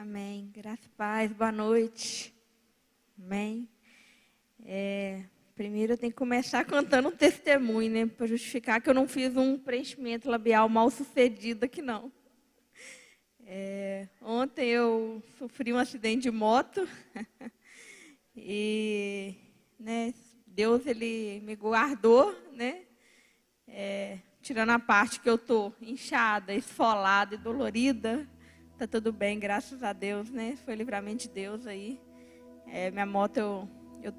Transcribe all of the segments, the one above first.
Amém. Graça e paz. Boa noite. Amém. Primeiro eu tenho que começar contando um testemunho, né? Para justificar que eu não fiz um preenchimento labial mal sucedido aqui, não. Ontem eu sofri um acidente de moto. E, né, Deus, Ele me guardou, né? Tirando a parte que eu estou inchada, esfolada e dolorida. Tá tudo bem, graças a Deus, né? Foi livramento de Deus aí. Minha moto,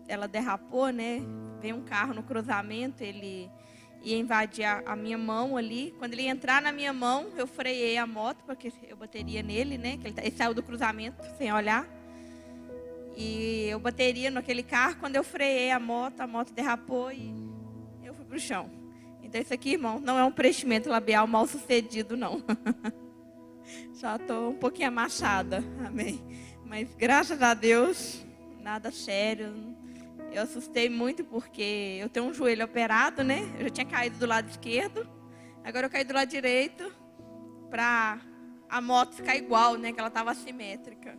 ela derrapou, né? Veio um carro no cruzamento, ele ia invadir a minha mão ali. Quando ele ia entrar na minha mão, eu freiei a moto, porque eu bateria nele, né? Ele saiu do cruzamento sem olhar. E eu bateria naquele carro. Quando eu freiei a moto derrapou e eu fui pro chão. Então isso aqui, irmão, não é um preenchimento labial mal sucedido, não. Só estou um pouquinho amassada, amém. Mas graças a Deus, nada sério. Eu assustei muito porque eu tenho um joelho operado, né? Eu já tinha caído do lado esquerdo, agora eu caí do lado direito para a moto ficar igual, né? Que ela estava assimétrica.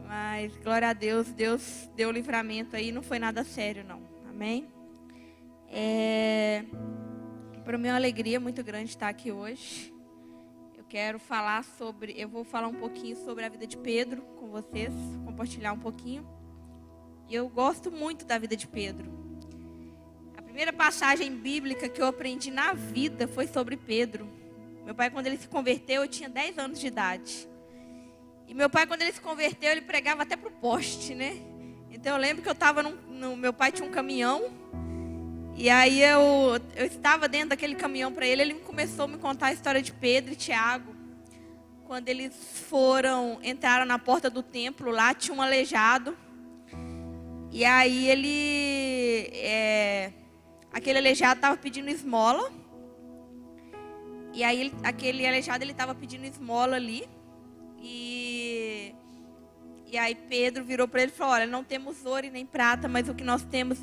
Mas glória a Deus, Deus deu livramento aí, não foi nada sério, não, amém. Para mim é uma alegria muito grande estar aqui hoje. Eu vou falar um pouquinho sobre a vida de Pedro com vocês, compartilhar um pouquinho. E eu gosto muito da vida de Pedro. A primeira passagem bíblica que eu aprendi na vida foi sobre Pedro. Meu pai, quando ele se converteu, eu tinha 10 anos de idade. E meu pai, quando ele se converteu, ele pregava até pro poste, né? Então eu lembro que eu estava meu pai tinha um caminhão. E aí eu estava dentro daquele caminhão para ele começou a me contar a história de Pedro e Tiago. Quando eles entraram na porta do templo, lá tinha um aleijado. E aí aquele aleijado estava pedindo esmola. E aí aquele aleijado estava pedindo esmola ali. E aí Pedro virou para ele e falou: olha, não temos ouro e nem prata, mas o que nós temos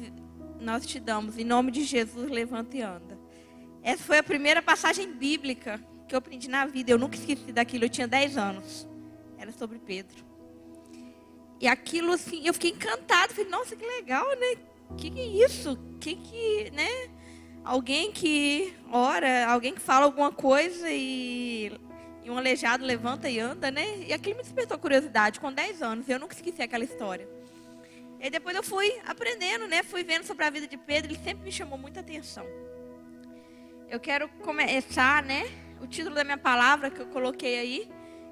nós te damos. Em nome de Jesus, levanta e anda. Essa foi a primeira passagem bíblica que eu aprendi na vida. Eu nunca esqueci daquilo. Eu tinha 10 anos. Era sobre Pedro. E aquilo assim, eu fiquei encantada. Falei, nossa, que legal, né? Que é isso? Né? Alguém que ora, alguém que fala alguma coisa e um aleijado levanta e anda, né? E aquilo me despertou curiosidade com 10 anos. Eu nunca esqueci aquela história. E depois eu fui aprendendo, né? Fui vendo sobre a vida de Pedro. Ele sempre me chamou muita atenção. Eu quero começar, né? O título da minha palavra que eu coloquei aí.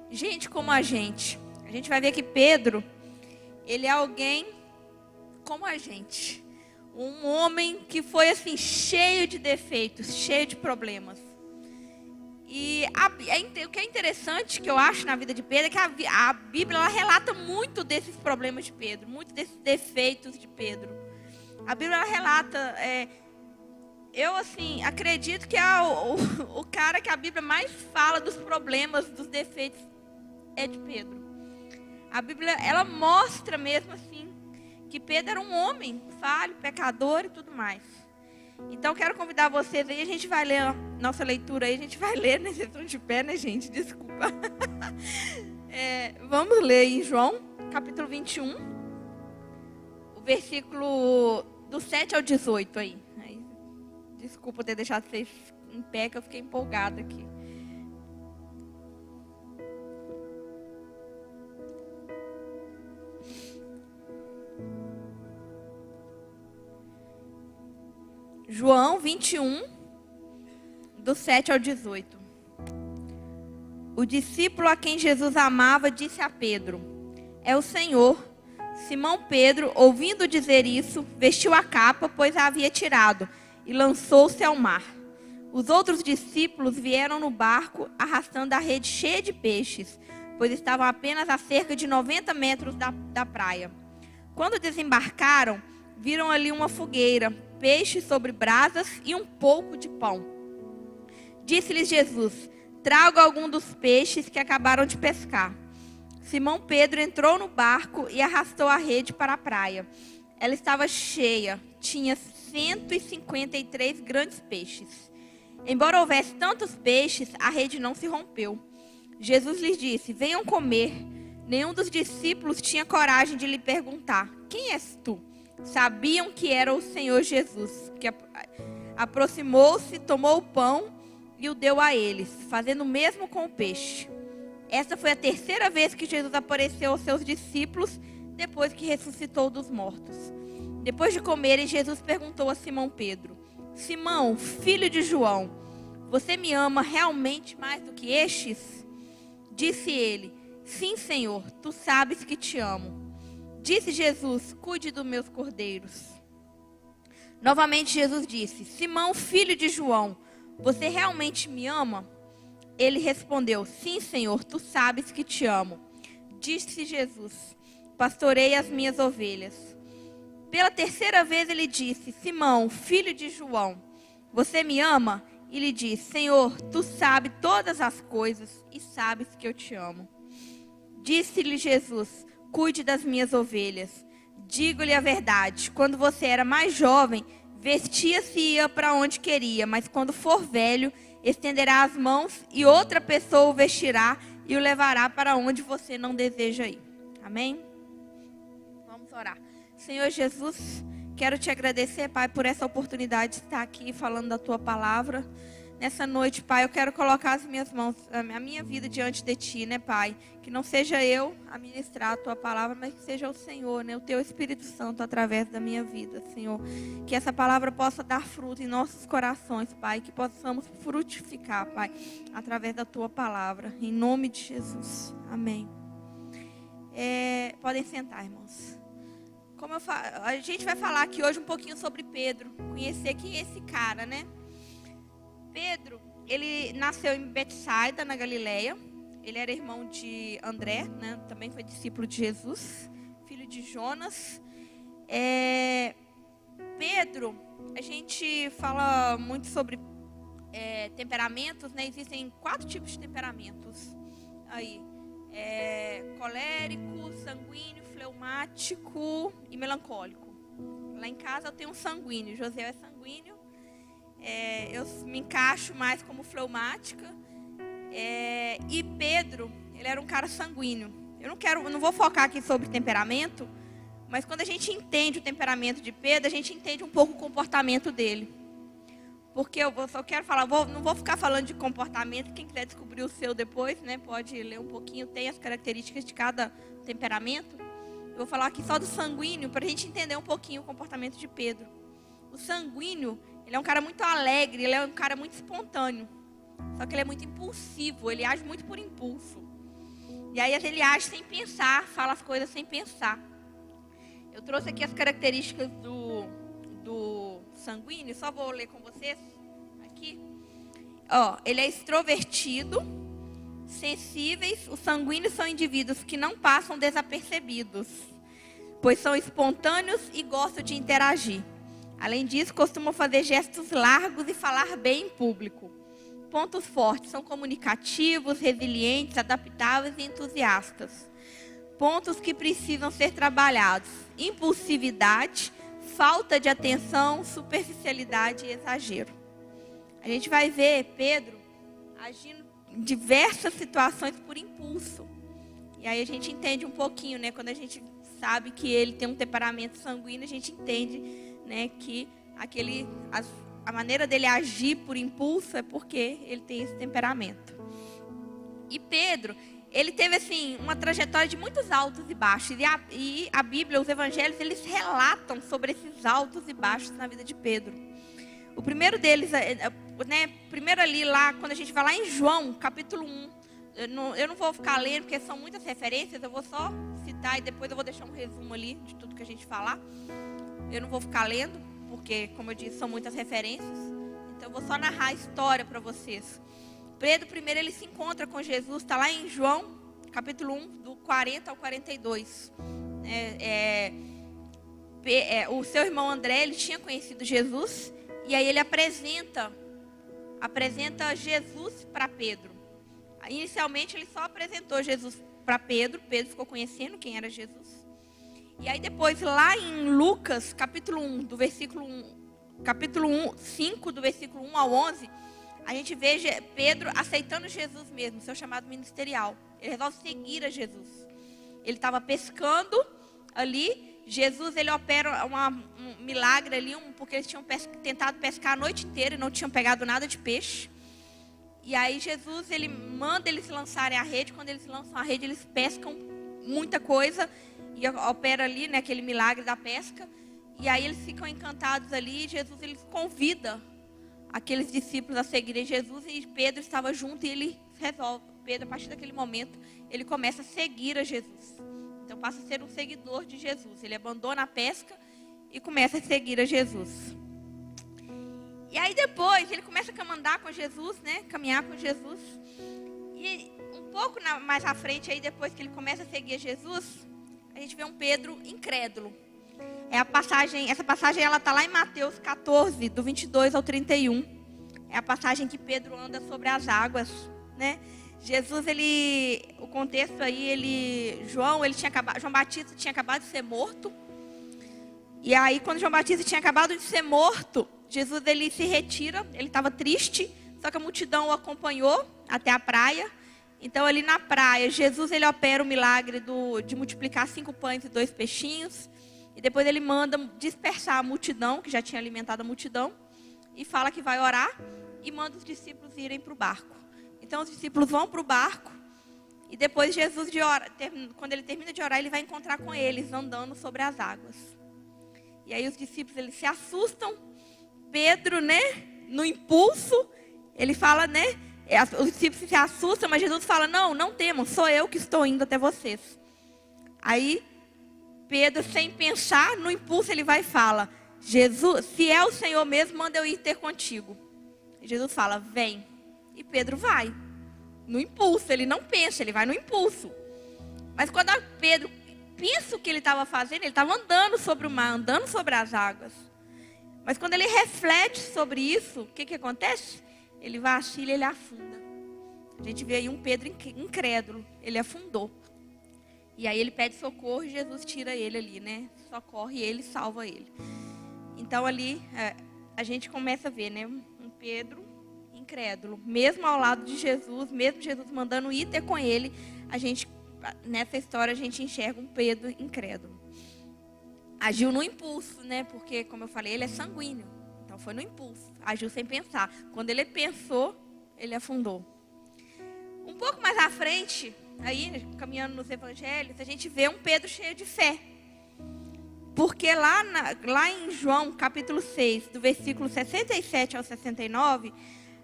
Gente como a gente. A gente vai ver que Pedro, ele é alguém como a gente. Um homem que foi assim, cheio de defeitos, cheio de problemas. E o que é interessante, que eu acho na vida de Pedro, é que a Bíblia ela relata muito desses problemas de Pedro, muito desses defeitos de Pedro. A Bíblia ela relata, eu assim, acredito que o cara que a Bíblia mais fala dos problemas, dos defeitos, é de Pedro. A Bíblia, ela mostra mesmo assim, que Pedro era um homem falho, pecador e tudo mais. Então, quero convidar vocês aí, a gente vai ler a nossa leitura aí, a gente vai ler, né? Vocês estão de pé, né, gente? Desculpa. Vamos ler em João, capítulo 21, o versículo do 7 ao 18 aí. Desculpa ter deixado vocês em pé, que eu fiquei empolgada aqui. João 21, do 7 ao 18. O discípulo a quem Jesus amava disse a Pedro: é o Senhor. Simão Pedro, ouvindo dizer isso, vestiu a capa, pois a havia tirado, e lançou-se ao mar. Os outros discípulos vieram no barco, arrastando a rede cheia de peixes, pois estavam apenas a cerca de 90 metros da praia. Quando desembarcaram, viram ali uma fogueira, peixes sobre brasas e um pouco de pão. Disse-lhes Jesus: traga algum dos peixes que acabaram de pescar. Simão Pedro entrou no barco e arrastou a rede para a praia. Ela estava cheia, tinha 153 grandes peixes. Embora houvesse tantos peixes, a rede não se rompeu. Jesus lhes disse: venham comer. Nenhum dos discípulos tinha coragem de lhe perguntar: quem és tu? Sabiam que era o Senhor Jesus, que aproximou-se, tomou o pão e o deu a eles, fazendo o mesmo com o peixe. Essa foi a terceira vez que Jesus apareceu aos seus discípulos, depois que ressuscitou dos mortos. Depois de comerem, Jesus perguntou a Simão Pedro: Simão, filho de João, você me ama realmente mais do que estes? Disse ele: sim, Senhor, tu sabes que te amo. Disse Jesus: cuide dos meus cordeiros. Novamente Jesus disse: Simão, filho de João, você realmente me ama? Ele respondeu: sim, Senhor, tu sabes que te amo. Disse Jesus: pastorei as minhas ovelhas. Pela terceira vez ele disse: Simão, filho de João, você me ama? E lhe disse: Senhor, tu sabes todas as coisas e sabes que eu te amo. Disse-lhe Jesus: cuide das minhas ovelhas. Digo-lhe a verdade, quando você era mais jovem, vestia-se e ia para onde queria, mas quando for velho, estenderá as mãos e outra pessoa o vestirá e o levará para onde você não deseja ir. Amém? Vamos orar. Senhor Jesus, quero te agradecer, Pai, por essa oportunidade de estar aqui falando da tua palavra. Nessa noite, Pai, eu quero colocar as minhas mãos, a minha vida diante de Ti, né, Pai? Que não seja eu a ministrar a Tua palavra, mas que seja o Senhor, né? O Teu Espírito Santo através da minha vida, Senhor. Que essa palavra possa dar fruto em nossos corações, Pai. Que possamos frutificar, Pai, através da Tua palavra. Em nome de Jesus. Amém. Podem sentar, irmãos. A gente vai falar aqui hoje um pouquinho sobre Pedro. Conhecer quem é esse cara, né? Pedro, ele nasceu em Betsaida, na Galileia. Ele era irmão de André, né? Também foi discípulo de Jesus, filho de Jonas. Pedro, a gente fala muito sobre temperamentos, né? Existem 4 tipos de temperamentos aí. Colérico, sanguíneo, fleumático e melancólico. Lá em casa eu tenho um sanguíneo, José é sanguíneo. Eu me encaixo mais como fleumática. E Pedro, ele era um cara sanguíneo. Eu não vou focar aqui sobre temperamento, mas quando a gente entende o temperamento de Pedro, a gente entende um pouco o comportamento dele. Porque eu só quero falar, não vou ficar falando de comportamento. Quem quiser descobrir o seu depois, né, pode ler um pouquinho, tem as características de cada temperamento. Eu vou falar aqui só do sanguíneo, para a gente entender um pouquinho o comportamento de Pedro. O sanguíneo, ele é um cara muito alegre, ele é um cara muito espontâneo. Só que ele é muito impulsivo, ele age muito por impulso. E aí ele age sem pensar, fala as coisas sem pensar. Eu trouxe aqui as características do sanguíneo, só vou ler com vocês aqui. Ele é extrovertido, sensíveis. Os sanguíneos são indivíduos que não passam desapercebidos, pois são espontâneos e gostam de interagir. Além disso, costumam fazer gestos largos e falar bem em público. Pontos fortes: são comunicativos, resilientes, adaptáveis e entusiastas. Pontos que precisam ser trabalhados: impulsividade, falta de atenção, superficialidade e exagero. A gente vai ver Pedro agindo em diversas situações por impulso. E aí a gente entende um pouquinho, né? Quando a gente sabe que ele tem um temperamento sanguíneo, a gente entende, né, que a maneira dele agir por impulso é porque ele tem esse temperamento. E Pedro, ele teve assim uma trajetória de muitos altos e baixos. E a Bíblia, os evangelhos, eles relatam sobre esses altos e baixos na vida de Pedro. O primeiro deles, né, primeiro ali lá, quando a gente vai lá em João, capítulo 1. Eu não vou ficar lendo, porque são muitas referências. Eu vou só citar e depois eu vou deixar um resumo ali de tudo que a gente falar. Eu não vou ficar lendo, porque, como eu disse, são muitas referências. Então eu vou só narrar a história para vocês. Pedro, primeiro, ele se encontra com Jesus. Está lá em João, capítulo 1, do 40 ao 42. O seu irmão André, ele tinha conhecido Jesus. E aí ele apresenta Jesus para Pedro. Inicialmente ele só apresentou Jesus para Pedro. Pedro ficou conhecendo quem era Jesus. E aí depois, lá em Lucas, capítulo 5, do versículo 1 ao 11, a gente vê Pedro aceitando Jesus mesmo, seu chamado ministerial. Ele resolve seguir a Jesus. Ele estava pescando ali. Jesus, ele opera um milagre ali, porque eles tinham tentado pescar a noite inteira e não tinham pegado nada de peixe. E aí Jesus, ele manda eles lançarem a rede. Quando eles lançam a rede, eles pescam muita coisa. E opera ali, né, aquele milagre da pesca. E aí eles ficam encantados ali. E Jesus, ele convida aqueles discípulos a seguirem Jesus. E Pedro estava junto e ele resolve. Pedro, a partir daquele momento, ele começa a seguir a Jesus. Então passa a ser um seguidor de Jesus. Ele abandona a pesca e começa a seguir a Jesus. E aí depois ele começa a andar com Jesus, né? Caminhar com Jesus. E um pouco mais à frente, aí depois que ele começa a seguir a Jesus, a gente vê um Pedro incrédulo. Essa passagem ela está lá em Mateus 14, do 22 ao 31. É a passagem que Pedro anda sobre as águas, né? Jesus, o contexto aí, João Batista tinha acabado de ser morto. E aí, quando João Batista tinha acabado de ser morto, Jesus, ele se retira, ele estava triste, só que a multidão o acompanhou até a praia. Então, ali na praia, Jesus, ele opera o milagre de multiplicar 5 pães e 2 peixinhos. E depois ele manda dispersar a multidão, que já tinha alimentado a multidão, e fala que vai orar, e manda os discípulos irem para o barco. Então, os discípulos vão para o barco, e depois Jesus, quando ele termina de orar, ele vai encontrar com eles, andando sobre as águas. E aí os discípulos, eles se assustam. Pedro, né, no impulso, ele fala, né, os discípulos se assustam, mas Jesus fala, não temam, sou eu que estou indo até vocês. Aí, Pedro, sem pensar, no impulso ele vai e fala, Jesus, se é o Senhor mesmo, manda eu ir ter contigo. E Jesus fala, vem. E Pedro vai, no impulso, ele não pensa, ele vai no impulso. Mas quando Pedro pensa o que ele estava fazendo, ele estava andando sobre o mar, andando sobre as águas. Mas quando ele reflete sobre isso, o que acontece? Ele vacila e ele afunda. A gente vê aí um Pedro incrédulo, ele afundou. E aí ele pede socorro e Jesus tira ele ali, né? Socorre ele e salva ele. Então ali a gente começa a ver, né? Um Pedro incrédulo. Mesmo ao lado de Jesus, mesmo Jesus mandando ir ter com ele, nessa história a gente enxerga um Pedro incrédulo. Agiu no impulso, né? Porque, como eu falei, ele é sanguíneo. Então foi no impulso. Agiu sem pensar. Quando ele pensou, ele afundou. Um pouco mais à frente, aí, caminhando nos evangelhos, a gente vê um Pedro cheio de fé. Porque lá em João, capítulo 6, do versículo 67 ao 69,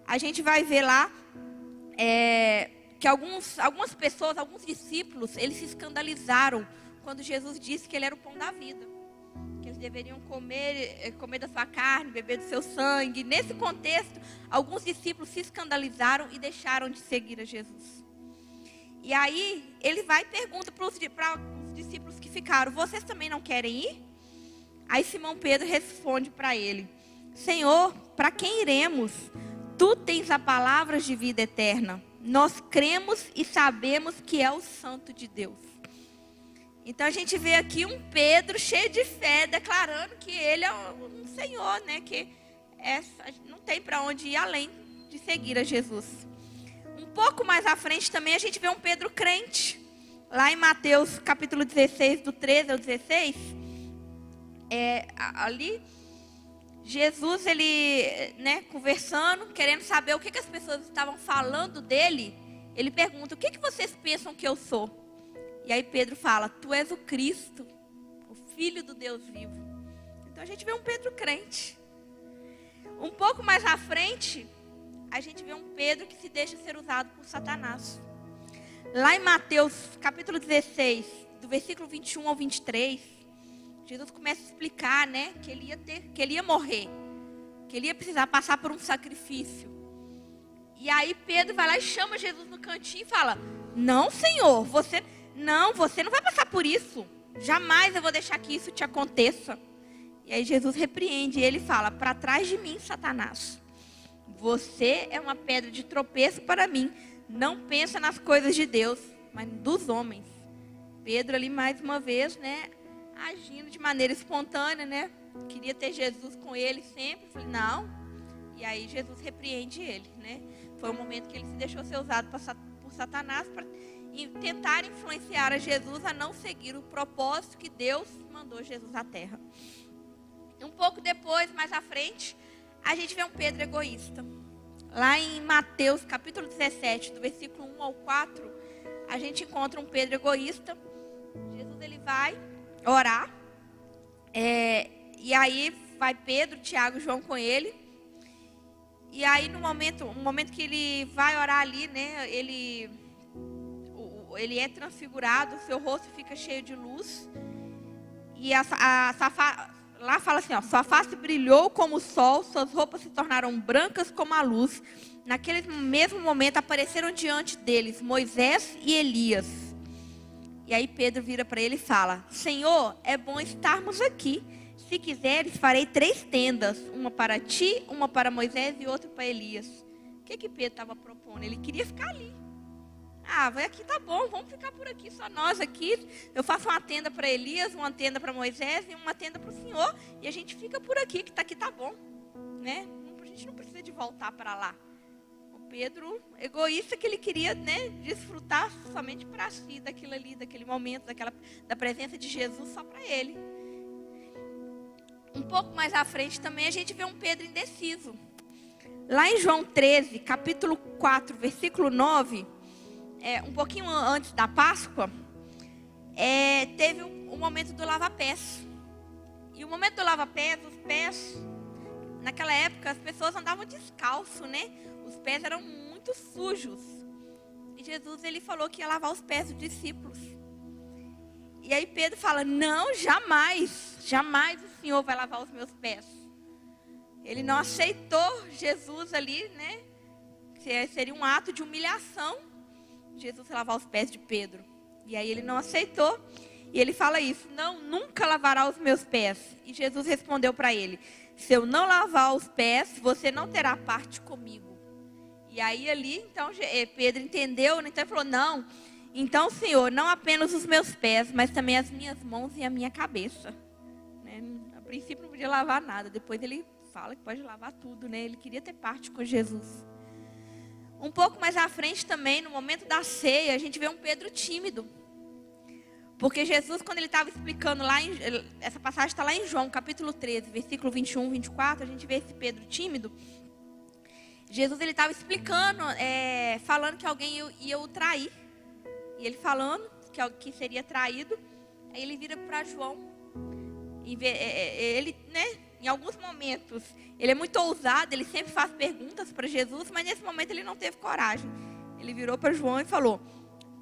a gente vai ver lá que algumas pessoas, alguns discípulos, eles se escandalizaram quando Jesus disse que ele era o pão da vida. Que eles deveriam comer da sua carne, beber do seu sangue. Nesse contexto, alguns discípulos se escandalizaram e deixaram de seguir a Jesus. E aí, ele vai e pergunta para os discípulos que ficaram, vocês também não querem ir? Aí Simão Pedro responde para ele, Senhor, para quem iremos? Tu tens a palavra de vida eterna. Nós cremos e sabemos que é o Santo de Deus. Então a gente vê aqui um Pedro cheio de fé, declarando que ele é um Senhor, né? Que não tem para onde ir além de seguir a Jesus. Um pouco mais à frente também a gente vê um Pedro crente. Lá em Mateus capítulo 16, do 13 ao 16, ali Jesus, ele, né, conversando, querendo saber o que as pessoas estavam falando dele, ele pergunta, o que vocês pensam que eu sou? E aí Pedro fala, tu és o Cristo, o Filho do Deus vivo. Então a gente vê um Pedro crente. Um pouco mais à frente, a gente vê um Pedro que se deixa ser usado por Satanás. Lá em Mateus capítulo 16, do versículo 21 ao 23, Jesus começa a explicar, né, que ele ia morrer, que ele ia precisar passar por um sacrifício. E aí Pedro vai lá e chama Jesus no cantinho e fala, não, Senhor, você não vai passar por isso. Jamais eu vou deixar que isso te aconteça. E aí Jesus repreende e ele fala, para trás de mim, Satanás. Você é uma pedra de tropeço para mim. Não pensa nas coisas de Deus, mas dos homens. Pedro ali mais uma vez, né, agindo de maneira espontânea, né? Queria ter Jesus com ele sempre. Falei, não. E aí Jesus repreende ele, né? Foi o momento que ele se deixou ser usado por Satanás para tentar influenciar a Jesus a não seguir o propósito que Deus mandou Jesus à terra. E um pouco depois, mais à frente, a gente vê um Pedro egoísta. Lá em Mateus capítulo 17, do versículo 1 ao 4, a gente encontra um Pedro egoísta. Jesus ele vai orar. E aí vai Pedro, Tiago e João com ele. E aí no momento que ele vai orar ali, né, ele é transfigurado, o seu rosto fica cheio de luz. E lá fala assim, ó, sua face brilhou como o sol, suas roupas se tornaram brancas como a luz. Naquele mesmo momento apareceram diante deles Moisés e Elias. E aí Pedro vira para ele e fala: Senhor, é bom estarmos aqui. Se quiseres, farei 3 tendas, uma para ti, uma para Moisés e outra para Elias. O que Pedro estava propondo? Ele queria ficar ali. Vai aqui, tá bom, vamos ficar por aqui, só nós aqui. Eu faço uma tenda para Elias, uma tenda para Moisés e uma tenda para o Senhor. E a gente fica por aqui, que aqui tá bom, né? A gente não precisa de voltar para lá. O Pedro, egoísta, que ele queria, né, desfrutar somente para si daquilo ali, daquele momento, da presença de Jesus só para ele. Um pouco mais à frente também a gente vê um Pedro indeciso. Lá em João 13, capítulo 4, versículo 9... um pouquinho antes da Páscoa, teve o momento do lava-pés. E o momento do lava-pés, os pés, naquela época as pessoas andavam descalço, né? Os pés eram muito sujos. E Jesus, ele falou que ia lavar os pés dos discípulos. E aí Pedro fala: não, jamais, jamais o Senhor vai lavar os meus pés. Ele não aceitou Jesus ali, né? Seria um ato de humilhação Jesus lavar os pés de Pedro. E aí ele não aceitou. E ele fala isso: não, nunca lavará os meus pés. E Jesus respondeu para ele: se eu não lavar os pés, você não terá parte comigo. E aí ali, então, Pedro entendeu, então ele falou: não, então Senhor, não apenas os meus pés, mas também as minhas mãos e a minha cabeça. Né? A princípio não podia lavar nada. Depois ele fala que pode lavar tudo, né? Ele queria ter parte com Jesus. Um pouco mais à frente também, no momento da ceia, a gente vê um Pedro tímido. Porque Jesus, quando ele estava explicando lá, essa passagem está lá em João, capítulo 13, versículo 21, 24, a gente vê esse Pedro tímido. Jesus, ele estava explicando, falando que alguém ia o trair. E ele falando que seria traído. Aí ele vira para João. E ele, né, em alguns momentos, ele é muito ousado, ele sempre faz perguntas para Jesus, mas nesse momento ele não teve coragem. Ele virou para João e falou: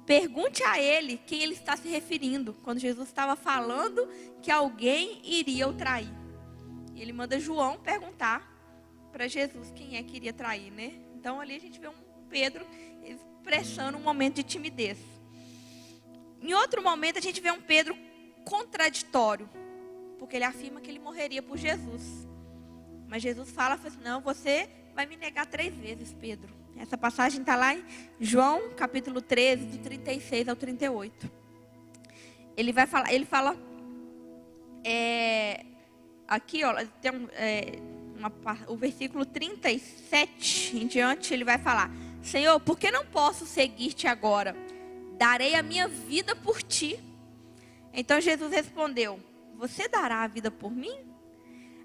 pergunte a ele quem ele está se referindo, quando Jesus estava falando que alguém iria o trair. E ele manda João perguntar para Jesus quem é que iria trair, né? Então ali a gente vê um Pedro expressando um momento de timidez. Em outro momento a gente vê um Pedro contraditório, porque ele afirma que ele morreria por Jesus. Mas Jesus fala assim: não, você vai me negar 3 vezes, Pedro. Essa passagem está lá em João, capítulo 13, de 36 ao 38. Ele fala, aqui, ó, tem o versículo 37 em diante, ele vai falar: Senhor, por que não posso seguir-te agora? Darei a minha vida por ti. Então Jesus respondeu: você dará a vida por mim?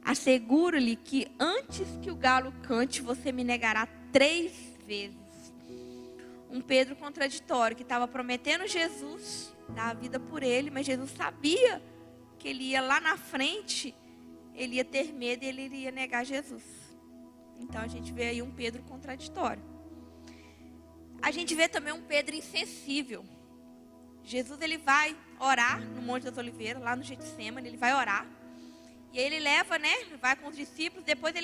Asseguro-lhe que antes que o galo cante, você me negará 3 vezes. Um Pedro contraditório, que estava prometendo Jesus dar a vida por ele, mas Jesus sabia que ele ia lá na frente, ele ia ter medo e ele iria negar Jesus. Então a gente vê aí um Pedro contraditório. A gente vê também um Pedro insensível. Jesus, ele vai orar no Monte das Oliveiras, lá no Getsêmani, ele vai orar. E aí ele leva, né, vai com os discípulos, depois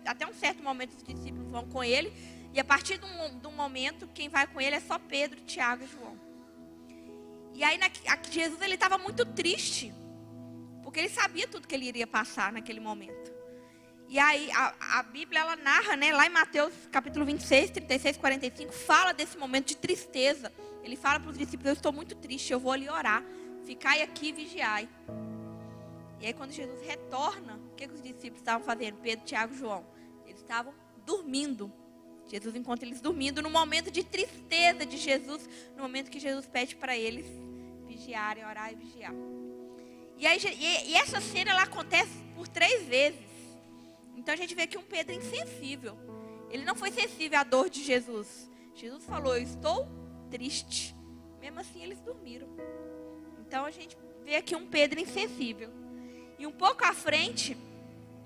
até um certo momento os discípulos vão com ele. E a partir de um momento, quem vai com ele é só Pedro, Tiago e João. E aí Jesus, ele estava muito triste, porque ele sabia tudo que ele iria passar naquele momento. E aí a Bíblia, ela narra, né, lá em Mateus capítulo 26, 36, 45, fala desse momento de tristeza. Ele fala para os discípulos: eu estou muito triste, eu vou ali orar, ficai aqui e vigiai. E aí quando Jesus retorna, o que os discípulos estavam fazendo? Pedro, Tiago e João. estavam dormindo. Jesus encontra eles dormindo no momento de tristeza de Jesus, no momento que Jesus pede para eles vigiarem, orar e vigiar. E essa cena ela acontece por 3 vezes. Então a gente vê que um Pedro insensível. Ele não foi sensível à dor de Jesus. Jesus falou, eu estou triste. Mesmo assim eles dormiram. Então a gente vê aqui um Pedro insensível. E um pouco à frente,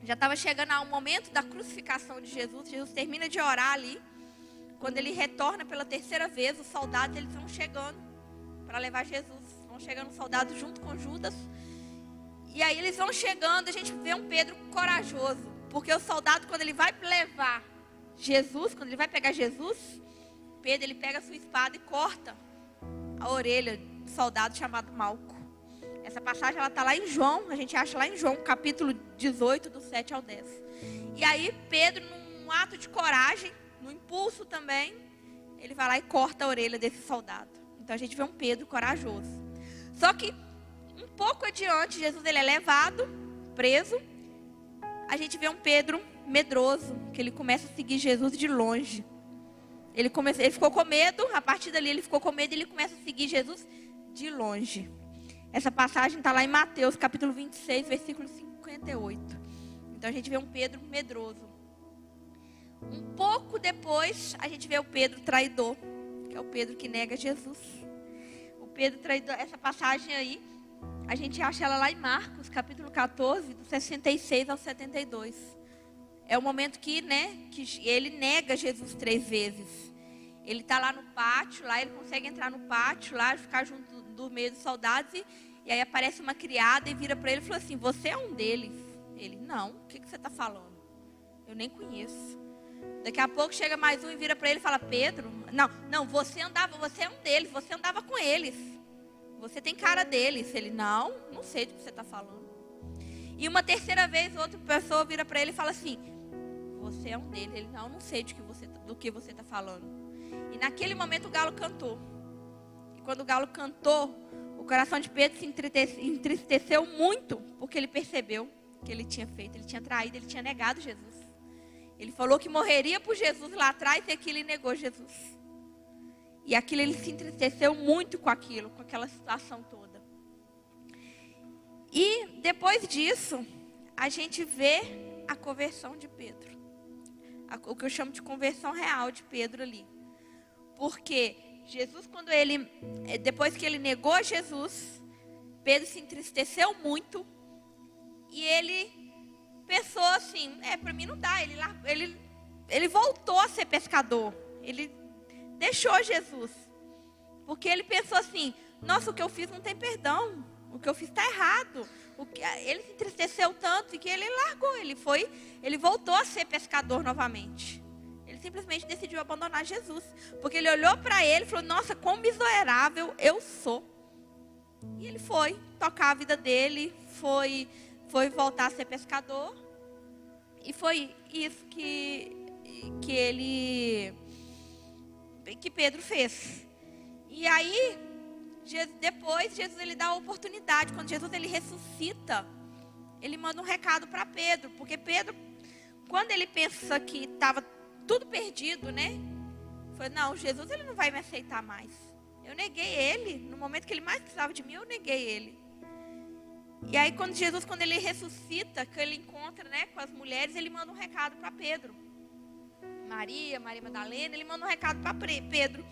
já estava chegando ao momento da crucificação de Jesus. Jesus termina de orar ali. Quando ele retorna pela 3ª vez, os soldados eles vão chegando para levar Jesus. Vão chegando os soldados junto com Judas. E aí eles vão chegando, a gente vê um Pedro corajoso. Porque o soldado, quando ele vai levar Jesus, quando ele vai pegar Jesus, Pedro ele pega a sua espada e corta a orelha do soldado chamado Malco. Essa passagem ela está lá em João, a gente acha lá em João, capítulo 18, do 7 ao 10. E aí Pedro, num ato de coragem, no impulso também, ele vai lá e corta a orelha desse soldado. Então a gente vê um Pedro corajoso. Só que um pouco adiante, Jesus ele é levado, preso. A gente vê um Pedro medroso, que ele começa a seguir Jesus de longe. Ele ficou com medo, a partir dali ele ficou com medo e ele começa a seguir Jesus de longe. Essa passagem está lá em Mateus, capítulo 26, versículo 58. Então a gente vê um Pedro medroso. Um pouco depois, a gente vê o Pedro traidor, que é o Pedro que nega Jesus. O Pedro traidor, essa passagem aí, a gente acha ela lá em Marcos, capítulo 14, do 66 ao 72. É o momento que ele nega Jesus 3 vezes. Ele está lá no pátio, lá ele consegue entrar no pátio, lá ficar junto do meio dos soldados. E aí aparece uma criada e vira para ele e falou assim, você é um deles? Ele, não, o que você está falando? Eu nem conheço. Daqui a pouco chega mais um e vira para ele e fala, Pedro, não, você é um deles, você andava com eles. Você tem cara deles. Ele, não sei do que você está falando. E uma 3ª vez, outra pessoa vira para ele e fala assim, você é um deles. Ele, não sei do que você está falando. E naquele momento o galo cantou. E quando o galo cantou, o coração de Pedro se entristeceu muito, porque ele percebeu o que ele tinha feito. Ele tinha traído, ele tinha negado Jesus. Ele falou que morreria por Jesus lá atrás e aquilo ele negou Jesus. E aquilo ele se entristeceu muito com aquilo, com aquela situação toda. E depois disso, a gente vê a conversão de Pedro. O que eu chamo de conversão real de Pedro ali. Porque Jesus, depois que ele negou Jesus, Pedro se entristeceu muito. E ele pensou assim, para mim não dá. Ele voltou a ser pescador. Ele deixou Jesus. Porque ele pensou assim, nossa, o que eu fiz não tem perdão. O que eu fiz está errado. Ele se entristeceu tanto que ele largou. Ele voltou a ser pescador novamente. Ele simplesmente decidiu abandonar Jesus. Porque ele olhou para ele e falou, nossa, quão miserável eu sou. E ele foi tocar a vida dele, foi voltar a ser pescador. E foi isso que Pedro fez. E aí, depois Jesus ele dá a oportunidade. Quando Jesus ele ressuscita, ele manda um recado para Pedro. Porque Pedro, quando ele pensa que estava tudo perdido, foi, não, Jesus ele não vai me aceitar mais. Eu neguei ele, no momento que ele mais precisava de mim, eu neguei ele. E aí quando ele ressuscita, que ele encontra com as mulheres, ele manda um recado para Pedro. Maria Madalena, ele manda um recado para Pedro.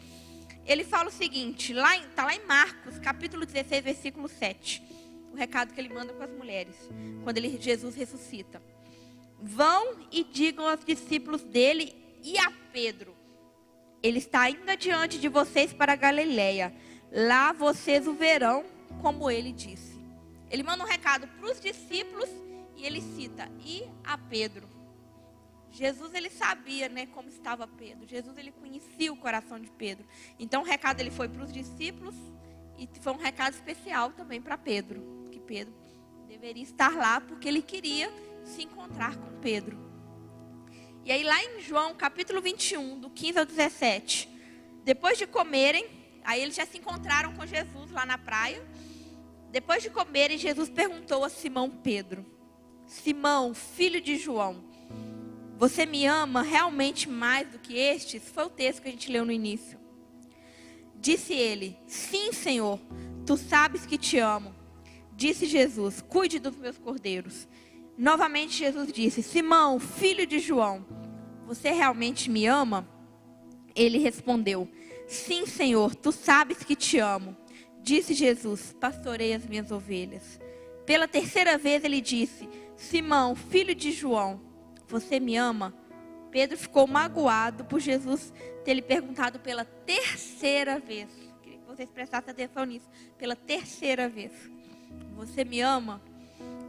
Ele fala o seguinte, está lá em Marcos, capítulo 16, versículo 7. O recado que ele manda para as mulheres, quando Jesus ressuscita. Vão e digam aos discípulos dele e a Pedro, ele está indo adiante de vocês para a Galileia. Lá vocês o verão, como ele disse. Ele manda um recado para os discípulos e ele cita, e a Pedro. Jesus, ele sabia, como estava Pedro. Jesus, ele conhecia o coração de Pedro. Então, o recado ele foi para os discípulos e foi um recado especial também para Pedro. Que Pedro deveria estar lá porque ele queria se encontrar com Pedro. E aí, lá em João, capítulo 21, do 15 ao 17. Depois de comerem, aí eles já se encontraram com Jesus lá na praia. Depois de comerem, Jesus perguntou a Simão Pedro. Simão, filho de João, Você me ama realmente mais do que estes? Foi o texto que a gente leu no início. Disse ele: sim, Senhor, tu sabes que te amo. Disse Jesus: cuide dos meus cordeiros. Novamente Jesus disse: Simão, filho de João, você realmente me ama? Ele respondeu: sim, Senhor, tu sabes que te amo. Disse Jesus: pastorei as minhas ovelhas. Pela terceira vez ele disse: Simão, filho de João, você me ama? Pedro ficou magoado por Jesus ter lhe perguntado pela terceira vez. Queria que vocês prestassem atenção nisso. Pela terceira vez: você me ama?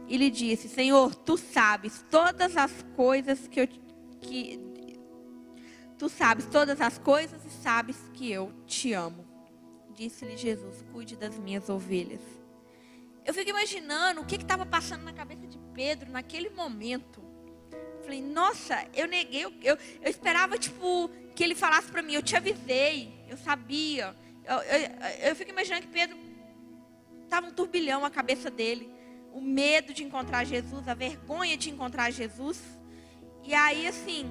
E lhe disse: Senhor, tu sabes todas as coisas tu sabes todas as coisas e sabes que eu te amo. Disse-lhe Jesus: cuide das minhas ovelhas. Eu fico imaginando o que estava passando na cabeça de Pedro naquele momento. Falei, nossa, eu neguei, eu esperava que ele falasse para mim: eu te avisei, eu sabia. Eu fico imaginando que Pedro estava um turbilhão a cabeça dele. O medo de encontrar Jesus, a vergonha de encontrar Jesus. E aí assim,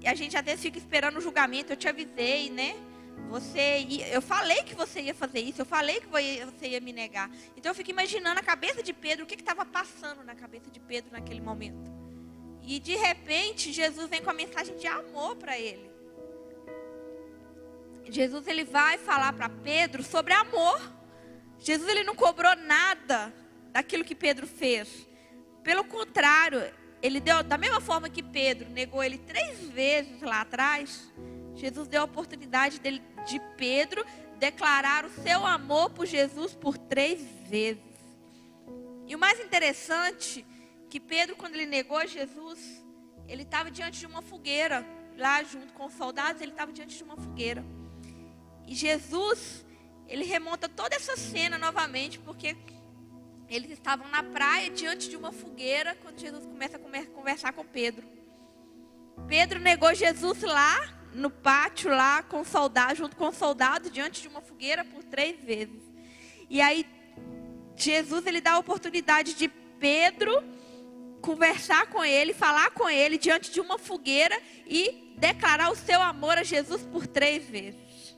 a gente às vezes fica esperando o julgamento. Eu te avisei, né? Eu falei que você ia fazer isso. Eu falei que você ia me negar. Então eu fico imaginando a cabeça de Pedro. O que estava passando na cabeça de Pedro naquele momento. E de repente Jesus vem com a mensagem de amor para ele. Jesus ele vai falar para Pedro sobre amor. Jesus ele não cobrou nada daquilo que Pedro fez. Pelo contrário, ele deu, da mesma forma que Pedro negou ele 3 vezes lá atrás, Jesus deu a oportunidade de Pedro declarar o seu amor por Jesus por 3 vezes. E o mais interessante, que Pedro, quando ele negou Jesus, ele estava diante de uma fogueira, lá junto com os soldados, ele estava diante de uma fogueira. E Jesus, ele remonta toda essa cena novamente, porque eles estavam na praia, diante de uma fogueira, quando Jesus começa a conversar com Pedro. Pedro negou Jesus lá, no pátio, lá com soldado, junto com o soldado, diante de uma fogueira por 3 vezes. E aí, Jesus, ele dá a oportunidade de Pedro conversar com ele, falar com ele, diante de uma fogueira e declarar o seu amor a Jesus por 3 vezes.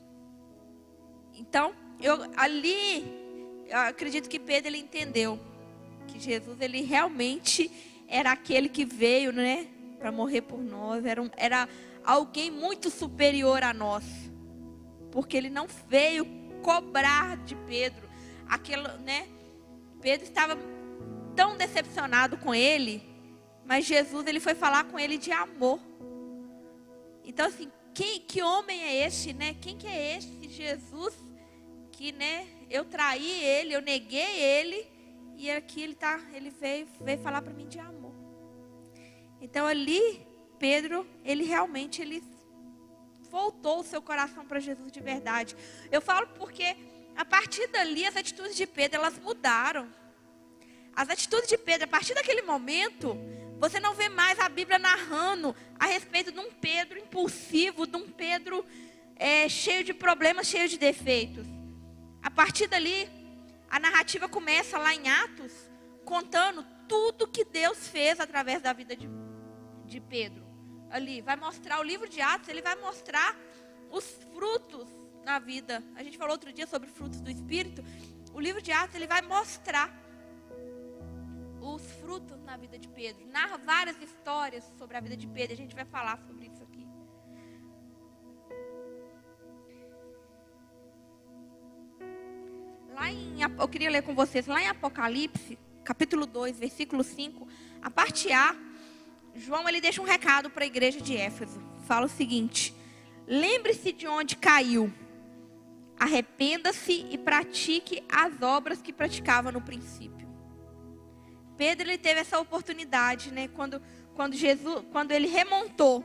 Então, eu acredito que Pedro ele entendeu que Jesus ele realmente era aquele que veio, né, para morrer por nós. Era alguém muito superior a nós, porque ele não veio cobrar de Pedro aquilo, né? Pedro estava tão decepcionado com ele, mas Jesus ele foi falar com ele de amor. Então assim, que homem é esse, né? Quem que é esse Jesus que, né, eu traí ele, eu neguei ele, e aqui ele veio falar para mim de amor. Então ali, Pedro, ele realmente voltou o seu coração para Jesus de verdade. Eu falo porque a partir dali as atitudes de Pedro, elas mudaram. As atitudes de Pedro, a partir daquele momento, você não vê mais a Bíblia narrando a respeito de um Pedro impulsivo, de um Pedro cheio de problemas, cheio de defeitos. A partir dali, a narrativa começa lá em Atos, contando tudo que Deus fez através da vida de Pedro. Ali, vai mostrar, o livro de Atos, ele vai mostrar os frutos na vida. A gente falou outro dia sobre frutos do Espírito. O livro de Atos, ele vai mostrar os frutos na vida de Pedro. Narra várias histórias sobre a vida de Pedro. A gente vai falar sobre isso aqui. Eu queria ler com vocês, lá em Apocalipse, capítulo 2, versículo 5, a parte A, João ele deixa um recado para a igreja de Éfeso. Fala o seguinte: lembre-se de onde caiu, arrependa-se e pratique as obras que praticava no princípio. Pedro ele teve essa oportunidade, né? Quando ele remontou,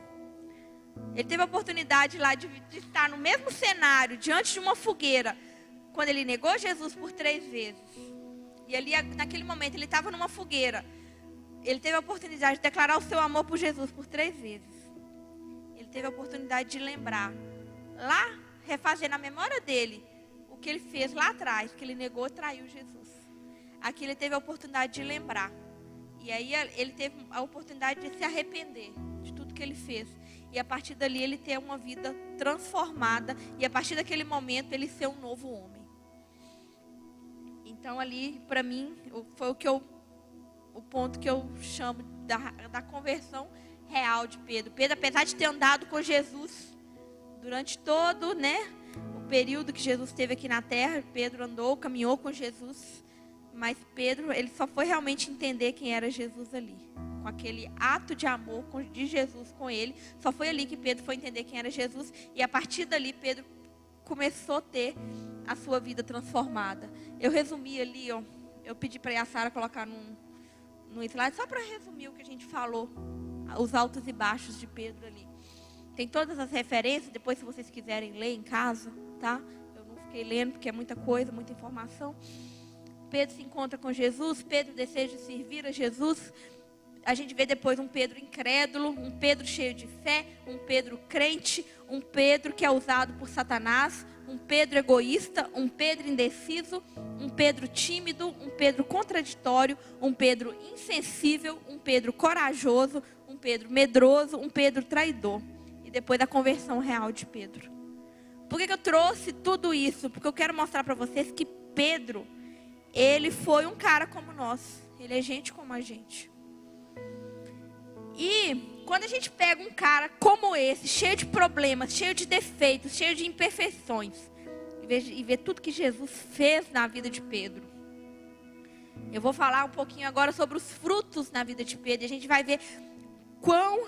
ele teve a oportunidade lá de estar no mesmo cenário, diante de uma fogueira, quando ele negou Jesus por 3 vezes. E ali, naquele momento, ele estava numa fogueira. Ele teve a oportunidade de declarar o seu amor por Jesus por 3 vezes. Ele teve a oportunidade de lembrar, lá, refazer na memória dele, o que ele fez lá atrás, que ele negou e traiu Jesus. Aqui ele teve a oportunidade de lembrar. E aí ele teve a oportunidade de se arrepender de tudo que ele fez. E a partir dali ele ter uma vida transformada. E a partir daquele momento ele ser um novo homem. Então ali, para mim, foi o ponto que eu chamo da conversão real de Pedro. Pedro, apesar de ter andado com Jesus durante todo, o período que Jesus esteve aqui na terra, Pedro caminhou com Jesus. Mas Pedro, ele só foi realmente entender quem era Jesus ali. Com aquele ato de amor de Jesus com ele. Só foi ali que Pedro foi entender quem era Jesus. E a partir dali, Pedro começou a ter a sua vida transformada. Eu resumi ali, eu pedi para a Sara colocar no slide, só para resumir o que a gente falou. Os altos e baixos de Pedro ali. Tem todas as referências, depois se vocês quiserem ler em casa, tá? Eu não fiquei lendo porque é muita coisa, muita informação. Pedro se encontra com Jesus, Pedro deseja servir a Jesus. A gente vê depois um Pedro incrédulo, um Pedro cheio de fé, um Pedro crente, um Pedro que é usado por Satanás, um Pedro egoísta, um Pedro indeciso, um Pedro tímido, um Pedro contraditório, um Pedro insensível, um Pedro corajoso, um Pedro medroso, um Pedro traidor. E depois a conversão real de Pedro. Por que eu trouxe tudo isso? Porque eu quero mostrar para vocês que Pedro, ele foi um cara como nós. Ele é gente como a gente. E quando a gente pega um cara como esse, cheio de problemas, cheio de defeitos, cheio de imperfeições, e vê tudo que Jesus fez na vida de Pedro. Eu vou falar um pouquinho agora sobre os frutos na vida de Pedro. E a gente vai ver quão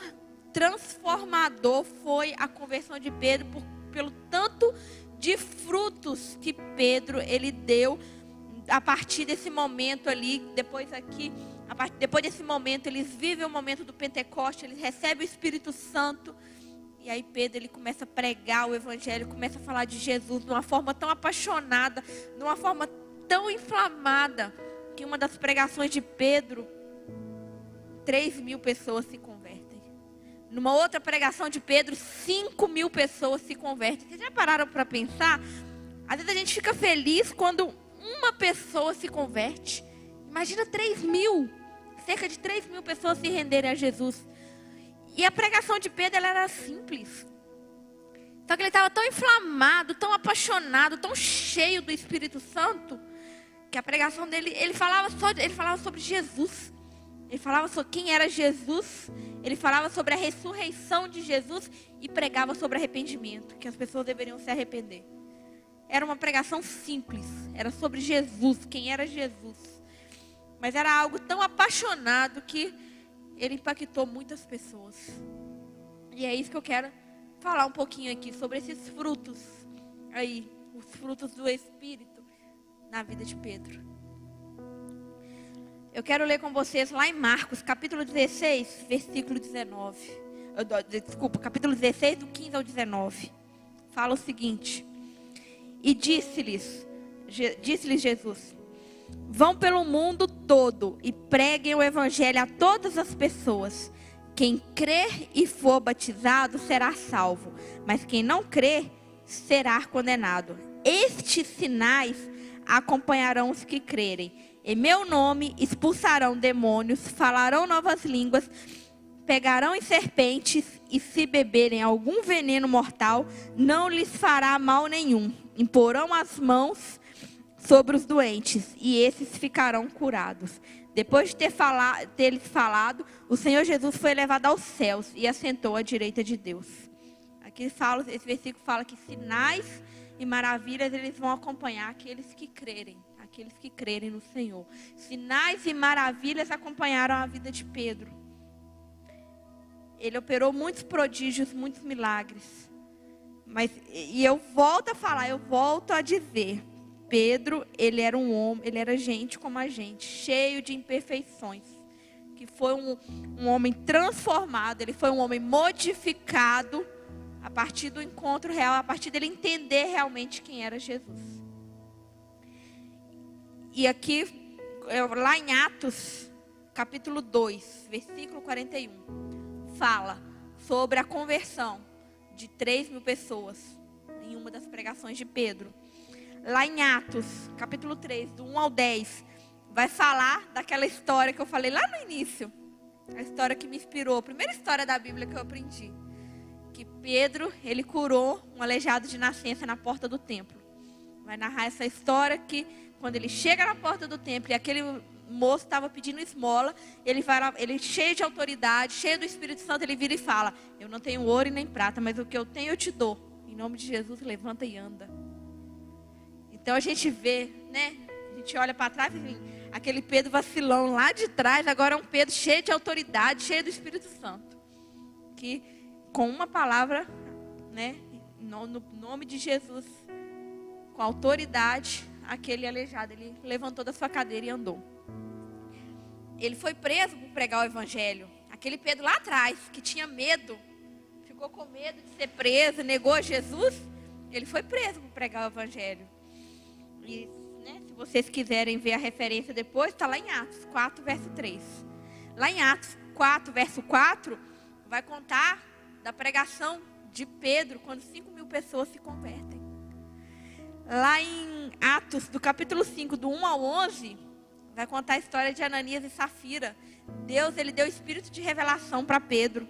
transformador foi a conversão de Pedro pelo tanto de frutos que Pedro ele deu a partir desse momento ali. Depois desse momento eles vivem o momento do Pentecoste, eles recebem o Espírito Santo. E aí Pedro ele começa a pregar o Evangelho, começa a falar de Jesus de uma forma tão apaixonada, de uma forma tão inflamada, que uma das pregações de Pedro, 3.000 pessoas se convertem. Numa outra pregação de Pedro, 5.000 pessoas se convertem. Vocês já pararam para pensar? Às vezes a gente fica feliz quando uma pessoa se converte. Imagina 3.000, cerca de 3.000 pessoas se renderem a Jesus. E a pregação de Pedro ela era simples. Só que ele estava tão inflamado, tão apaixonado, tão cheio do Espírito Santo, que a pregação dele, ele falava sobre Jesus. Ele falava sobre quem era Jesus. Ele falava sobre a ressurreição de Jesus e pregava sobre arrependimento, que as pessoas deveriam se arrepender. Era uma pregação simples, era sobre Jesus, quem era Jesus. Mas era algo tão apaixonado que ele impactou muitas pessoas. E é isso que eu quero falar um pouquinho aqui, sobre esses frutos aí, os frutos do Espírito na vida de Pedro. Eu quero ler com vocês lá em Marcos, capítulo 16, versículo 19. Capítulo 16, do 15 ao 19. Fala o seguinte: e disse-lhes Jesus: vão pelo mundo todo e preguem o Evangelho a todas as pessoas. Quem crer e for batizado será salvo, mas quem não crer será condenado. Estes sinais acompanharão os que crerem. Em meu nome expulsarão demônios, falarão novas línguas, pegarão em serpentes, e se beberem algum veneno mortal, não lhes fará mal nenhum. Imporão as mãos sobre os doentes, e esses ficarão curados. Depois de ter-lhes falado, o Senhor Jesus foi levado aos céus e assentou à direita de Deus. Aqui esse versículo fala que sinais e maravilhas eles vão acompanhar aqueles que crerem no Senhor. Sinais e maravilhas acompanharam a vida de Pedro. Ele operou muitos prodígios, muitos milagres. E eu volto a falar, eu volto a dizer, Pedro, ele era um homem, ele era gente como a gente, cheio de imperfeições. Que foi um homem transformado, ele foi um homem modificado a partir do encontro real, a partir dele entender realmente quem era Jesus. E aqui, lá em Atos, capítulo 2, versículo 41, fala sobre a conversão de 3.000 pessoas em uma das pregações de Pedro. Lá em Atos, capítulo 3, do 1 ao 10, vai falar daquela história que eu falei lá no início. a história que me inspirou, a primeira história da Bíblia que eu aprendi. Que Pedro, ele curou um aleijado de nascença na porta do templo. Vai narrar essa história que quando ele chega na porta do templo e aquele moço estava pedindo esmola, ele vai lá, ele cheio de autoridade, cheio do Espírito Santo, ele vira e fala: eu não tenho ouro e nem prata, mas o que eu tenho eu te dou. Em nome de Jesus, levanta e anda. Então a gente vê, né? A gente olha para trás e aquele Pedro vacilão lá de trás, agora é um Pedro cheio de autoridade, cheio do Espírito Santo. Que com uma palavra, né? No nome de Jesus, com autoridade, aquele aleijado, ele levantou da sua cadeira e andou. Ele foi preso por pregar o evangelho. Aquele Pedro lá atrás, que tinha medo, ficou com medo de ser preso, negou Jesus, ele foi preso por pregar o evangelho. E, né, se vocês quiserem ver a referência depois, está lá em Atos 4, verso 3. Lá em Atos 4, verso 4, vai contar da pregação de Pedro, quando 5.000 pessoas se convertem. Lá em Atos, do capítulo 5, do 1 ao 11, vai contar a história de Ananias e Safira. Deus, ele deu espírito de revelação para Pedro.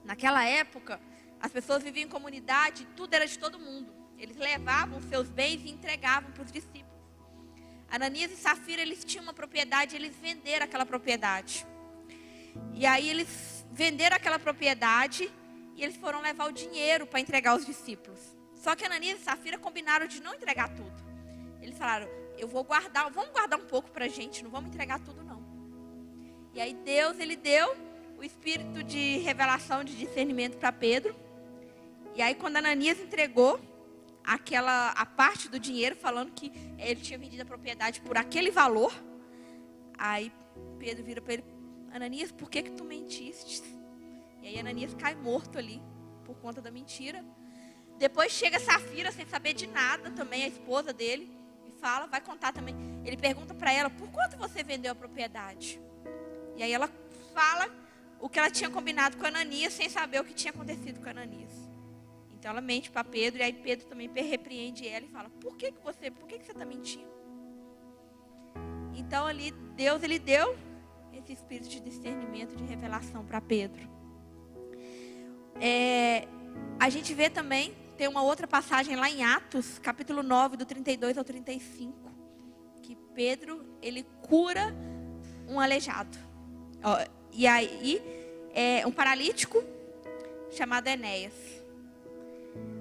Naquela época, as pessoas viviam em comunidade, tudo era de todo mundo. Eles levavam seus bens e entregavam para os discípulos. Ananias e Safira, eles tinham uma propriedade, eles venderam aquela propriedade. E aí eles venderam aquela propriedade e eles foram levar o dinheiro para entregar aos discípulos. Só que Ananias e Safira combinaram de não entregar tudo. Eles falaram: vamos guardar um pouco para a gente, não vamos entregar tudo não. E aí Deus, ele deu o espírito de revelação, de discernimento para Pedro. E aí quando Ananias entregou a parte do dinheiro, falando que ele tinha vendido a propriedade por aquele valor, aí Pedro vira para ele: Ananias, por que tu mentiste? E aí Ananias cai morto ali, por conta da mentira. Depois chega Safira, sem saber de nada também, a esposa dele, e fala, vai contar também. Ele pergunta para ela: por quanto você vendeu a propriedade? E aí ela fala o que ela tinha combinado com Ananias, sem saber o que tinha acontecido com Ananias. Então ela mente para Pedro, e aí Pedro também repreende ela e fala: por que você está mentindo? Então ali Deus, ele deu esse espírito de discernimento, de revelação para Pedro. A gente vê também, tem uma outra passagem lá em Atos, capítulo 9, do 32 ao 35, que Pedro, ele cura um aleijado. E aí, um paralítico chamado Enéas.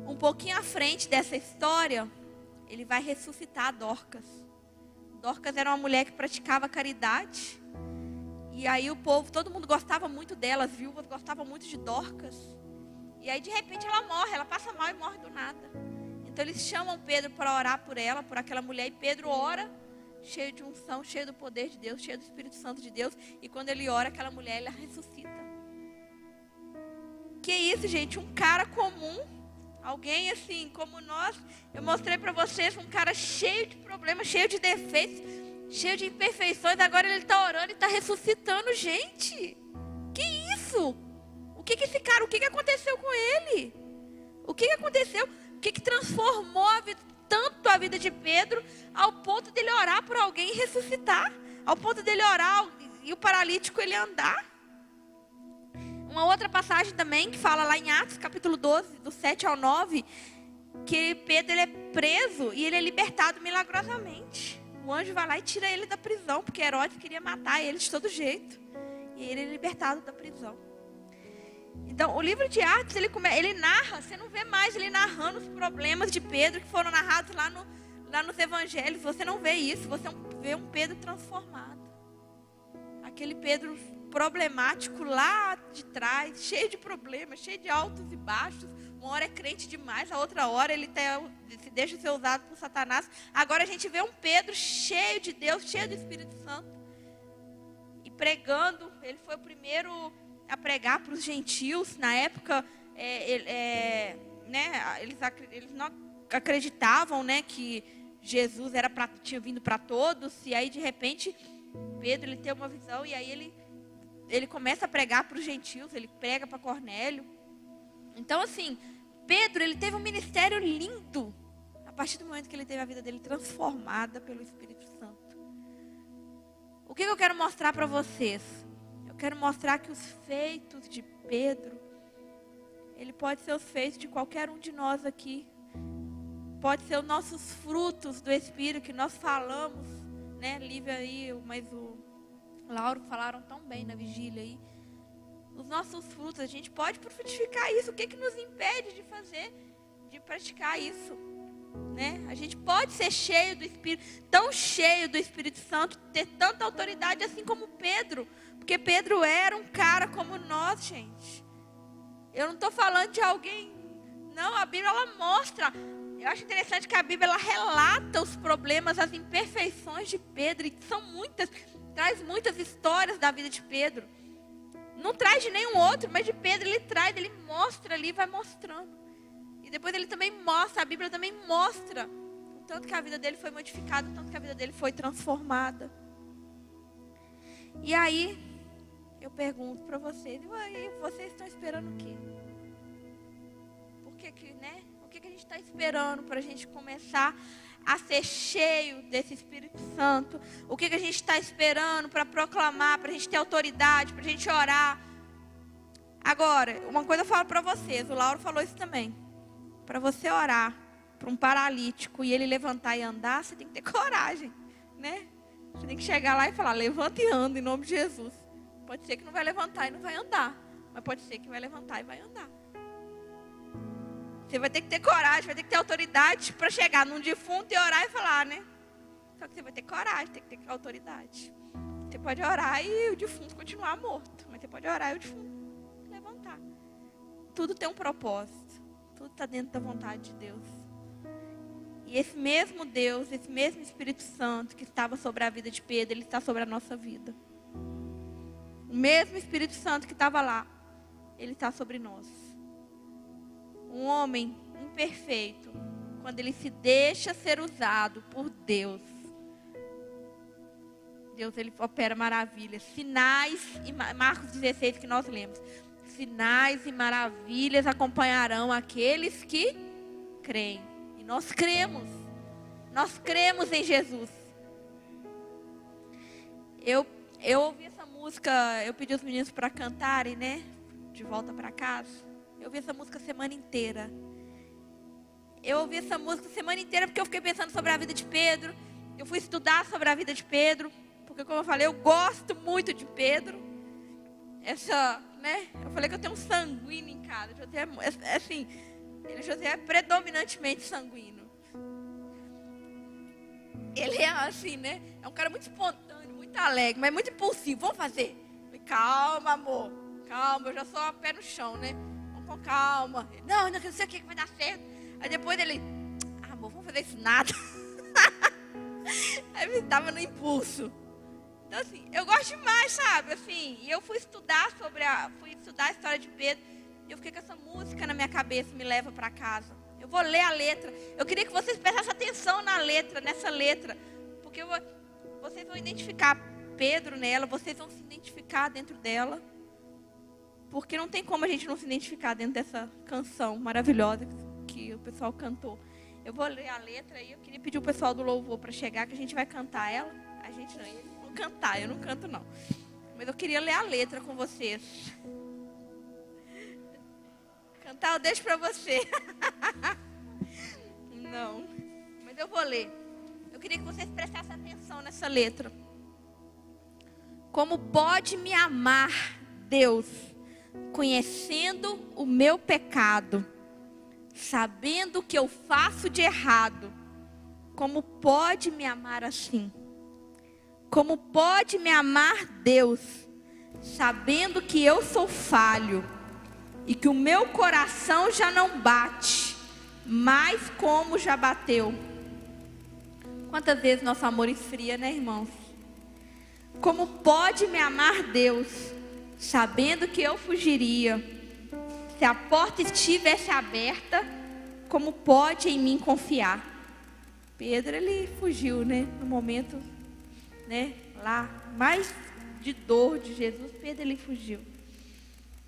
Um pouquinho à frente dessa história, ele vai ressuscitar Dorcas. Dorcas era uma mulher que praticava caridade. E aí o povo, todo mundo gostava muito dela, as viúvas gostavam muito de Dorcas. E aí de repente ela morre, ela passa mal e morre do nada. Então eles chamam Pedro para orar por ela, por aquela mulher. E Pedro ora, cheio de unção, cheio do poder de Deus, cheio do Espírito Santo de Deus. E quando ele ora, aquela mulher, ela ressuscita. Que isso, gente? Um cara comum, alguém assim como nós. Eu mostrei para vocês um cara cheio de problemas, cheio de defeitos, cheio de imperfeições. Agora ele está orando e está ressuscitando gente. Que isso? O que esse cara, o que aconteceu com ele? O que aconteceu? O que transformou tanto a vida de Pedro ao ponto dele orar por alguém e ressuscitar? Ao ponto dele orar e o paralítico ele andar? Uma outra passagem também que fala lá em Atos capítulo 12, do 7 ao 9, que Pedro ele é preso e ele é libertado milagrosamente. O anjo vai lá e tira ele da prisão, porque Herodes queria matar ele de todo jeito. E ele é libertado da prisão. Então, o livro de Atos, ele narra, você não vê mais ele narrando os problemas de Pedro que foram narrados lá nos evangelhos. Você não vê isso, você vê um Pedro transformado. Aquele Pedro problemático lá de trás, cheio de problemas, cheio de altos e baixos. Uma hora é crente demais, a outra hora ele se deixa ser usado por Satanás. Agora a gente vê um Pedro cheio de Deus, cheio do Espírito Santo. E pregando, ele foi o primeiro a pregar para os gentios. Na época, eles não acreditavam, né, que Jesus tinha vindo para todos. E aí, de repente, Pedro ele tem uma visão e aí ele começa a pregar para os gentios. Ele prega para Cornélio. Então, assim, Pedro ele teve um ministério lindo a partir do momento que ele teve a vida dele transformada pelo Espírito Santo. O que eu quero mostrar para vocês? Eu quero mostrar que os feitos de Pedro, ele pode ser os feitos de qualquer um de nós aqui. Pode ser os nossos frutos do Espírito que nós falamos, né? Lívia aí, mas o Lauro falaram tão bem na vigília aí. Os nossos frutos, a gente pode frutificar isso. O que nos impede de fazer, de praticar isso? Né? A gente pode ser cheio do Espírito, tão cheio do Espírito Santo, ter tanta autoridade assim como Pedro. Porque Pedro era um cara como nós, gente. Eu não estou falando de alguém, não, a Bíblia ela mostra. Eu acho interessante que a Bíblia ela relata os problemas, as imperfeições de Pedro. E são muitas, traz muitas histórias da vida de Pedro. Não traz de nenhum outro, mas de Pedro ele traz, ele mostra ali, vai mostrando. E depois ele também mostra, a Bíblia também mostra o tanto que a vida dele foi modificada, o tanto que a vida dele foi transformada. E aí, eu pergunto para vocês, e aí, vocês estão esperando o quê? Por que, né? O que a gente está esperando para a gente começar a ser cheio desse Espírito Santo? O que a gente está esperando para proclamar, para a gente ter autoridade, para a gente orar? Agora, uma coisa eu falo para vocês, o Lauro falou isso também. Para você orar para um paralítico e ele levantar e andar, você tem que ter coragem, né? Você tem que chegar lá e falar, levanta e anda em nome de Jesus. Pode ser que não vai levantar e não vai andar, mas pode ser que vai levantar e vai andar. Você vai ter que ter coragem, vai ter que ter autoridade para chegar num defunto e orar e falar, né? Só que você vai ter coragem, tem que ter autoridade. Você pode orar e o defunto continuar morto, mas você pode orar e o defunto levantar. Tudo tem um propósito, tudo está dentro da vontade de Deus. E esse mesmo Deus, esse mesmo Espírito Santo que estava sobre a vida de Pedro, ele está sobre a nossa vida. O mesmo Espírito Santo que estava lá, ele está sobre nós. Um homem imperfeito, quando ele se deixa ser usado por Deus, ele opera maravilhas, sinais, e Marcos 16 que nós lemos, sinais e maravilhas acompanharão aqueles que creem. E nós cremos em Jesus. Eu ouvi essa música, eu pedi os meninos para cantarem, né, de volta para casa. Eu ouvi essa música a semana inteira. Eu ouvi essa música a semana inteira porque eu fiquei pensando sobre a vida de Pedro. Eu fui estudar sobre a vida de Pedro. Porque, como eu falei, eu gosto muito de Pedro. Né? Eu falei que eu tenho um sanguíneo em casa. José é predominantemente sanguíneo. Ele é assim, né? É um cara muito espontâneo, muito alegre, mas muito impulsivo. Vamos fazer. Calma, amor. Calma, eu já sou a pé no chão, né? Com calma. Não sei o que vai dar certo. Aí depois ele, amor, vamos fazer isso nada. Aí ele estava no impulso. Então assim, eu gosto demais, sabe? Assim, e eu fui estudar a história de Pedro. E eu fiquei com essa música na minha cabeça, me leva para casa. Eu vou ler a letra. Eu queria que vocês prestassem atenção nessa letra. Porque vocês vão identificar Pedro nela, vocês vão se identificar dentro dela. Porque não tem como a gente não se identificar dentro dessa canção maravilhosa que o pessoal cantou. Eu vou ler a letra e eu queria pedir o pessoal do louvor para chegar, que a gente vai cantar ela. A gente não, eles vão cantar, eu não canto não. Mas eu queria ler a letra com vocês. Cantar eu deixo para você. Não, mas eu vou ler. Eu queria que vocês prestassem atenção nessa letra. Como pode me amar, Deus, conhecendo o meu pecado, sabendo o que eu faço de errado? Como pode me amar assim? Como pode me amar, Deus, sabendo que eu sou falho e que o meu coração já não bate, mais como já bateu? Quantas vezes nosso amor esfria, né, irmãos? Como pode me amar, Deus, sabendo que eu fugiria? Se a porta estivesse aberta, como pode em mim confiar? Pedro, ele fugiu, né? No momento, né? Lá, mais de dor de Jesus, Pedro, ele fugiu.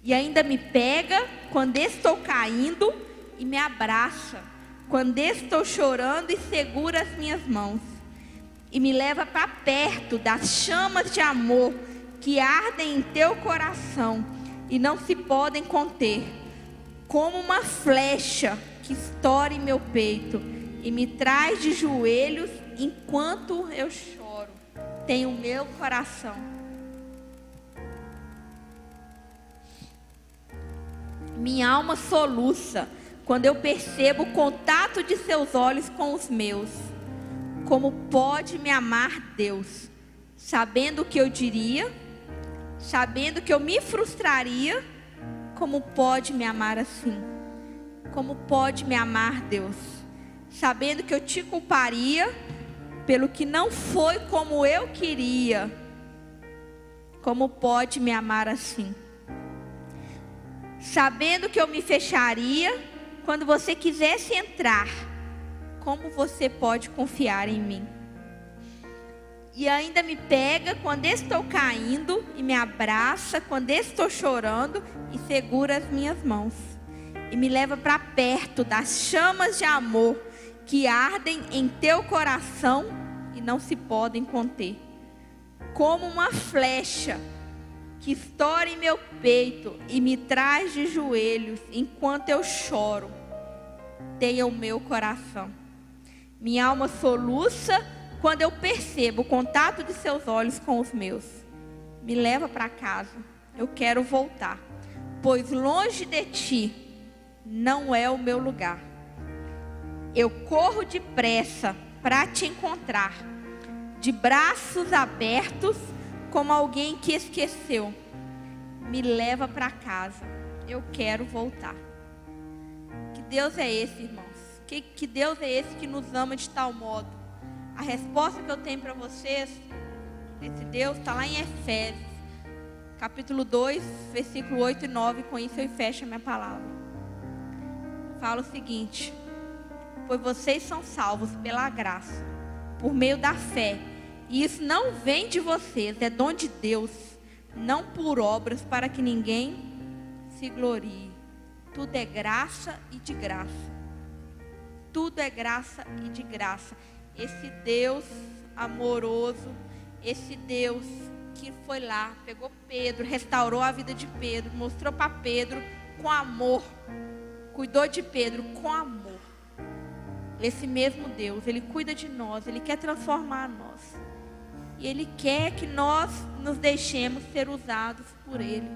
E ainda me pega quando estou caindo e me abraça. Quando estou chorando e segura as minhas mãos. E me leva para perto das chamas de amor que ardem em teu coração e não se podem conter, como uma flecha que estoura em meu peito e me traz de joelhos enquanto eu choro. Tem o meu coração. Minha alma soluça quando eu percebo o contato de seus olhos com os meus. Como pode me amar Deus, sabendo o que eu diria, sabendo que eu me frustraria? Como pode me amar assim? Como pode me amar Deus, sabendo que eu te culparia pelo que não foi como eu queria? Como pode me amar assim? Sabendo que eu me fecharia quando você quisesse entrar, como você pode confiar em mim? E ainda me pega quando estou caindo e me abraça quando estou chorando e segura as minhas mãos. E me leva para perto das chamas de amor que ardem em teu coração e não se podem conter. Como uma flecha que estoura em meu peito e me traz de joelhos enquanto eu choro. Tenha o meu coração. Minha alma soluça quando eu percebo o contato de seus olhos com os meus. Me leva para casa. Eu quero voltar, pois longe de ti não é o meu lugar. Eu corro depressa para te encontrar, de braços abertos, como alguém que esqueceu. Me leva para casa. Eu quero voltar. Que Deus é esse, irmãos? Que Deus é esse que nos ama de tal modo? A resposta que eu tenho para vocês, esse Deus, está lá em Efésios, capítulo 2, versículo 8 e 9. Com isso eu fecho a minha palavra. Fala o seguinte: pois vocês são salvos pela graça, por meio da fé. E isso não vem de vocês, é dom de Deus, não por obras, para que ninguém se glorie. Tudo é graça e de graça. Tudo é graça e de graça. Esse Deus amoroso, esse Deus que foi lá, pegou Pedro, restaurou a vida de Pedro, mostrou para Pedro com amor, cuidou de Pedro com amor. Esse mesmo Deus, Ele cuida de nós, Ele quer transformar nós. E Ele quer que nós nos deixemos ser usados por Ele.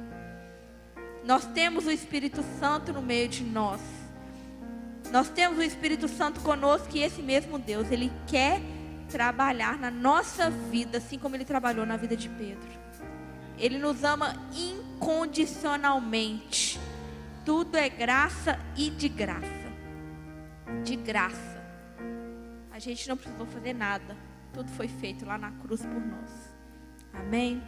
Nós temos o Espírito Santo no meio de nós. Nós temos o Espírito Santo conosco, e esse mesmo Deus, Ele quer trabalhar na nossa vida, assim como Ele trabalhou na vida de Pedro. Ele nos ama incondicionalmente. Tudo é graça e de graça. De graça. A gente não precisou fazer nada. Tudo foi feito lá na cruz por nós. Amém?